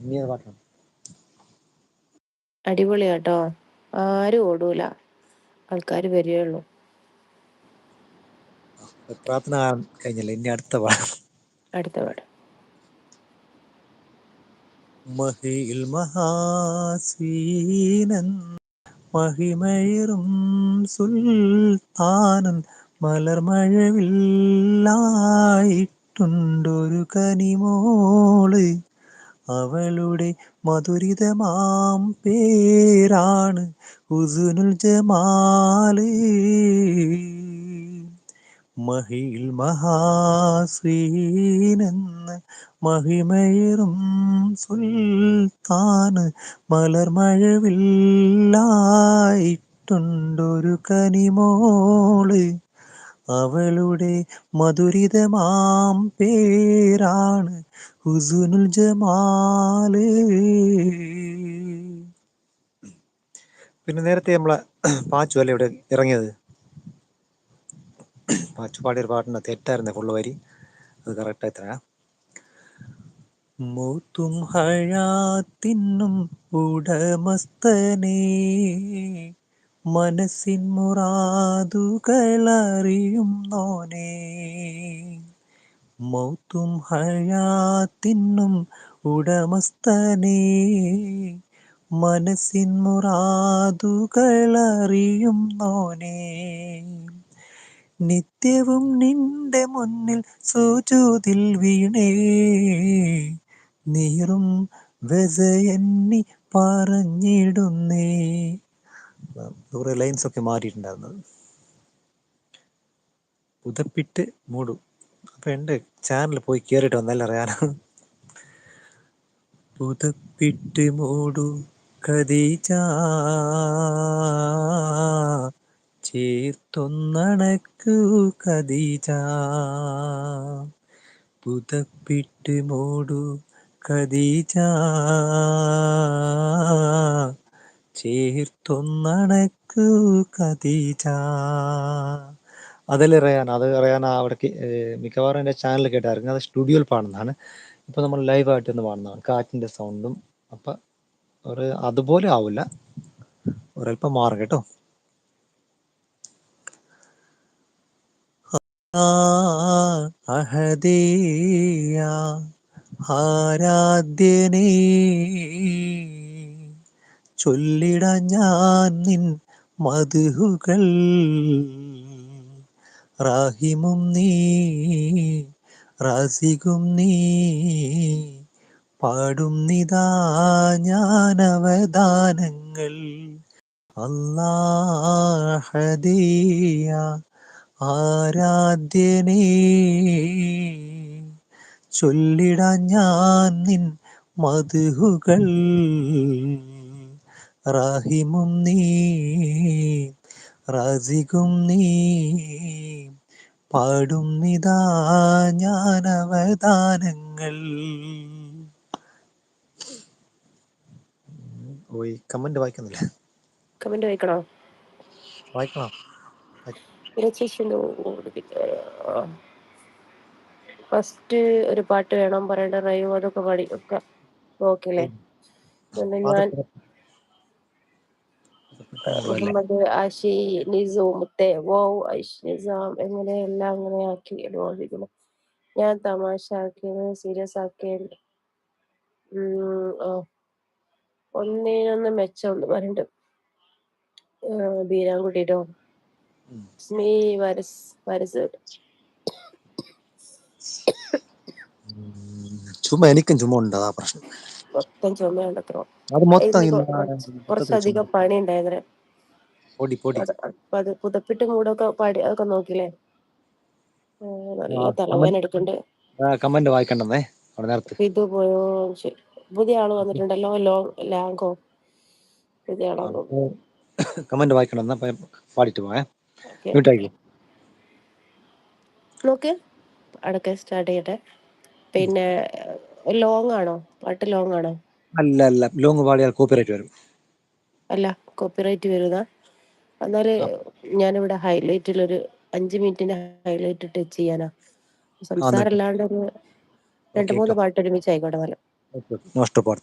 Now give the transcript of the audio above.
ഇനി ഏത് പാട്ടാണ്? അടിപൊളിയാട്ടോ. ആരും ഓടൂല, ആൾക്കാർ വരികയുള്ളൂ. പ്രാർത്ഥന കഴിഞ്ഞല്ലേ, ഇനി അടുത്ത പാടാം. അടുത്ത പാട്. മഹിയിൽ മഹാസീനൻ മഹിമയേറും സുൽത്താനൻ മലർമഴവില്ലായിട്ടുണ്ടൊരു കനിമോള്, അവളുടെ മധുരിതമാം പേരാണ് ഹുസ്നുൽ ജമാല്. മഹിയിൽ മഹാസീനെന്ന് മഹിമയേറും സുൽത്താന് മലർമഴവില്ലായിട്ടുണ്ടൊരു കനിമോള്, അവളുടെ മധുരിതമാം പേരാണ് ഹുസ്നുൽ ജമാല്. പിന്നെ നേരത്തെ നമ്മളെ പാച്ചു അല്ലേ ഇവിടെ ഇറങ്ങിയത്? പാച്ചു പാടിയൊരു പാട്ടുണ്ട്, തെറ്റായിരുന്നേ ഫുള്ള് വരി, അത് കറക്റ്റായി തരാം. മൗത്തും ഹയാത്തിനും ഉടമസ്ഥനേ, മനസ്സിൻ മുറാദുകളറിയുന്നോനേ. മൗത്തും ഹയാത്തിനും ഉടമസ്ഥനേ, മനസ്സിൻ മുറാദുകളറിയുന്നോനേ. നിത്യവും നിന്റെ മുന്നിൽ സുജൂദിൽ വീണേ, നീറും വെസയെന്നി പറഞ്ഞിടുന്നേ. കുറെ ലൈൻസ് ഒക്കെ മാറിയിട്ടുണ്ടായിരുന്നത്. പുതപ്പിട്ട് മൂടും. അപ്പൊ എൻ്റെ ചാനൽ പോയി കയറിയിട്ട് വന്നല്ല അറിയാനാ. പുതപ്പിട്ട് മൂടു ഖദീജ, ചേർത്തൊന്നണക്കു ഖദീജ. പുതപ്പിട്ട് മൂടു ഖദീജ, ചേർത്തൊന്നണക്കു ഖദീജ. അതല്ലേ റയാൻ, അത് റയാൻ അവിടെ മിക്കവാറും എൻ്റെ ചാനൽ കേട്ടായിരുന്നു. അത് സ്റ്റുഡിയോയിൽ പാടുന്നതാണ്. ഇപ്പൊ നമ്മൾ ലൈവായിട്ട് ഒന്ന് പാടുന്നതാണ്, കാറ്റിന്റെ സൗണ്ടും. അപ്പൊ ഒരു അതുപോലെ ആവില്ല, ഒരല്പം മാറും കേട്ടോ. അഹദീയ ആരാധ്യനേ, ചൊല്ലിടാൻ ഞാൻ നിൻ മദ്ഹുകൾ. റാഹിമും നീ റാസിഖും നീ, പാടും നിതാ ഞാനവദാനങ്ങൾ. അല്ലാഹദീയ ആരാധ്യനേ, ചൊല്ലിടാൻ ഞാൻ നിൻ മദ്ഹുകൾ. റാഹിമും നീ റാസിഖും നീ, പാടും നിതാ ഞാനവദാനങ്ങൾ. ഓയ് കമന്റ് വായിക്കുന്നില്ല. കമന്റ് വായിക്കണോ? വായിക്കണം. ഫസ്റ്റ് ഒരു പാട്ട് വേണം പറയേണ്ട, റൈവ് അതൊക്കെ പാടി ഒക്കെ നോക്കില്ലേ. ഞാൻ മുഹമ്മദ് ആഷി നിസു മുത്തേ വോ ഐഷ് നിസാം എങ്ങനെ എല്ലാം അങ്ങനെ ആക്കി ഓടിക്കുന്നു. ഞാൻ തമാശ ആക്കിയത് സീരിയസ് ആക്കിയത് ഒന്നിനൊന്ന് മെച്ചമുണ്ട് പറഞ്ഞിട്ട് ബീരാൻകുട്ടിട്ടോ സ്മീ വരസ് ചുമ, എനിക്കും ചുമ ഉണ്ട്, അതാ പ്രശ്നം. മൊത്തം ചുമയുണ്ടത്രോ. അത് മൊത്തം കുറച്ചധികം പണി ഉണ്ടായതിന്. പൊടി പൊടി. അപ്പൊ അത് പുതപ്പിട്ട് മൂടൊക്കെ പാടി അതൊക്കെ നോക്കില്ലേ. നല്ല തലവേദന എടുക്കണ്ട്. കമന്റ് വായിക്കണ്ടെന്നേ അവിടെ നേരത്തെ. ഇത് പോയോ, പുതിയ ആള് വന്നിട്ടുണ്ടല്ലോ, ലാങ്കോ പുതിയ ആളാണോ? കമന്റ് വായിക്കണമെന്നാ പാടിട്ട് പോയേ. നോക്ക് അടക്കെ സ്റ്റാർട്ട് ചെയ്യട്ടെ. പിന്നെ ലോങ് ആണോ പാട്ട്? ലോങ് ആണോ? അല്ല അല്ല, ലോങ് പാടിയാൽ കോപ്പിറൈറ്റ് വരും. അല്ല, കോപ്പിറൈറ്റ് വരുന്ന. എന്നാല് ഞാനിവിടെ ഹൈലൈറ്റിലൊരു 5 മിനിറ്റിന്റെ ഹൈലൈറ്റ് ടച്ച് ചെയ്യാനാ. സംസാരം അല്ലാണ്ട് ഒരു 2-3 പാട്ട് ഒരുമിച്ച് ആയിക്കോട്ടെ. നല്ല നഷ്ടപ്പാട്.